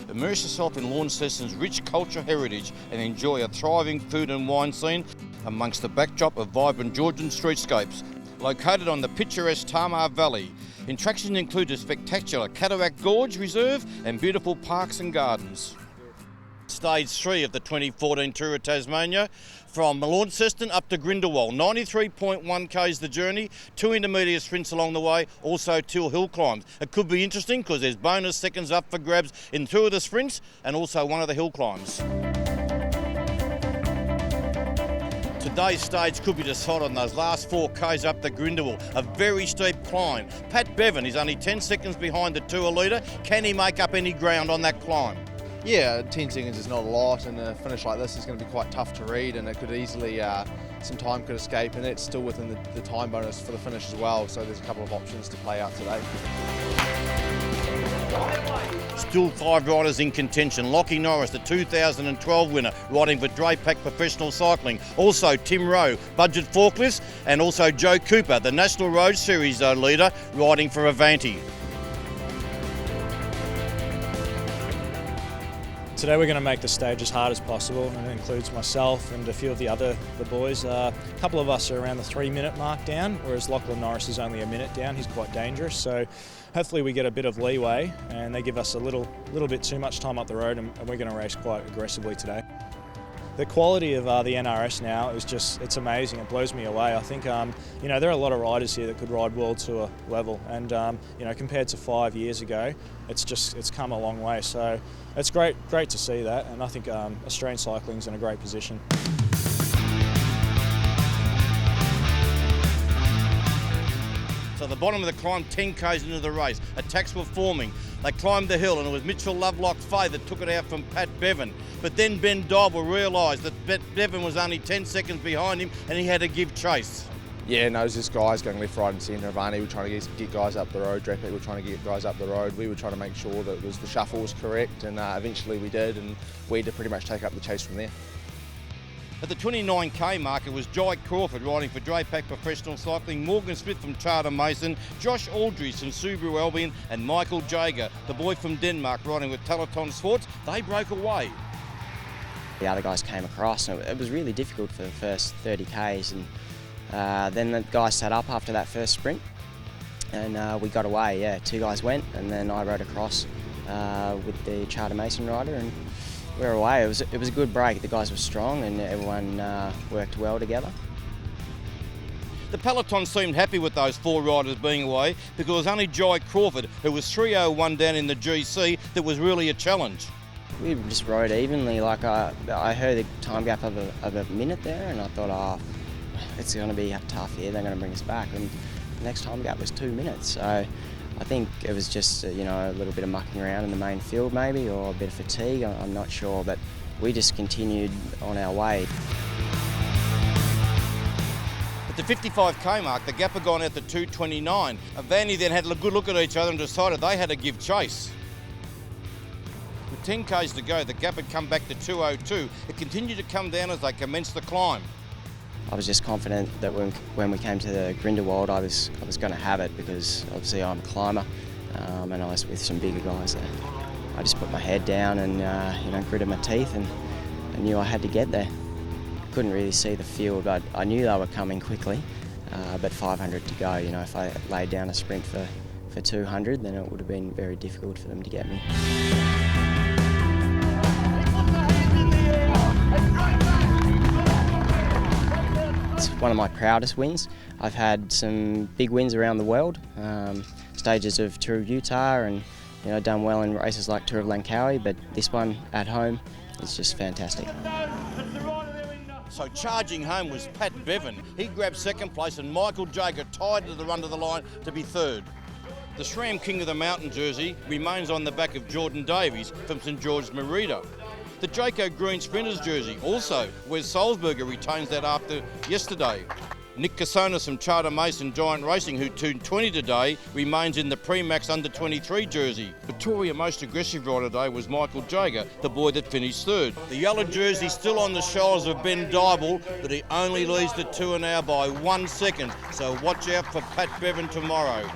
Immerse yourself in Launceston's rich culture heritage and enjoy a thriving food and wine scene amongst the backdrop of vibrant Georgian streetscapes. Located on the picturesque Tamar Valley, attractions include a spectacular Cataract Gorge Reserve and beautiful parks and gardens. Stage 3 of the 2014 Tour of Tasmania, from Launceston up to Grindelwald. 93.1 k's the journey, 2 intermediate sprints along the way, also 2 hill climbs. It could be interesting because there's bonus seconds up for grabs in 2 of the sprints and also 1 of the hill climbs. Today's stage could be decided on those last 4 k's up the Grindelwald, a very steep climb. Pat Bevan is only 10 seconds behind the tour leader. Can he make up any ground on that climb? Yeah, 10 seconds is not a lot, and a finish like this is going to be quite tough to read, and it could easily, some time could escape, and it's still within the time bonus for the finish as well, so there's a couple of options to play out today. Still 5 riders in contention. Lockie Norris, the 2012 winner, riding for Drapac Professional Cycling. Also Tim Rowe, Budget Forklifts, and also Joe Cooper, the National Road Series leader, riding for Avanti. Today we're going to make the stage as hard as possible, and it includes myself and a few of the boys. A couple of us are around the 3-minute mark down, whereas Lachlan Norris is only a minute down. He's quite dangerous, so hopefully we get a bit of leeway and they give us a little bit too much time up the road, and we're going to race quite aggressively today. The quality of the NRS now is it's amazing. It blows me away. I think, there are a lot of riders here that could ride World Tour level, and compared to 5 years ago, it's come a long way. So it's great to see that, and I think Australian cycling's in a great position. So the bottom of the climb, 10 k's into the race, attacks were forming. They climbed the hill and it was Mitchell Lovelock-Fay that took it out from Pat Bevan. But then Ben Dybel realised that Bevan was only 10 seconds behind him and he had to give chase. Yeah, no, it was just guys going left, right and centre. Avanti were trying to get guys up the road, Drapac were trying to get guys up the road. We were trying to make sure that the shuffle was correct, and eventually we did, and we had to pretty much take up the chase from there. At the 29k mark, it was Jai Crawford riding for Drapac Professional Cycling, Morgan Smith from Charter Mason, Josh Aldridge from Subaru Albion, and Michael Jager, the boy from Denmark, riding with Peloton Sports. They broke away. The other guys came across, and it was really difficult for the first 30 k's, and then the guys sat up after that first sprint, and we got away. Yeah, 2 guys went, and then I rode across with the Charter Mason rider, and we were away. It was a good break. The guys were strong and everyone worked well together. The peloton seemed happy with those 4 riders being away because it was only Jai Crawford, who was 3:01 down in the GC, that was really a challenge. We just rode evenly. Like I heard the time gap of a minute there, and I thought, oh, it's going to be tough here. They're going to bring us back. And the next time gap was 2 minutes. So I think it was just a little bit of mucking around in the main field maybe, or a bit of fatigue, I'm not sure, but we just continued on our way. At the 55k mark, the gap had gone out to 2:29. Avanti then had a good look at each other and decided they had to give chase. With 10 k's to go, the gap had come back to 2:02. It continued to come down as they commenced the climb. I was just confident that when we came to the Grindelwald, I was going to have it, because obviously I'm a climber, and I was with some bigger guys there. I just put my head down and gritted my teeth, and I knew I had to get there. Couldn't really see the field, but I knew they were coming quickly. But 500 to go. If I laid down a sprint for 200, then it would have been very difficult for them to get me. It's one of my proudest wins. I've had some big wins around the world, stages of Tour of Utah, and done well in races like Tour of Langkawi, but this one at home is just fantastic. So charging home was Pat Bevan. He grabbed second place, and Michael Jager tied to the run to the line to be third. The SRAM King of the Mountain jersey remains on the back of Jordan Davies from St George's Merida. The Jayco Green Sprinters jersey, also Wes Salzberger retains that after yesterday. Nick Casonas from Charter Mason Giant Racing, who turned 20 today, remains in the Pre-Max Under-23 jersey. Victoria most aggressive rider today was Michael Jager, the boy that finished third. The yellow jersey still on the shoulders of Ben Dybel, but he only leads the tour now by 1 second. So watch out for Pat Bevan tomorrow.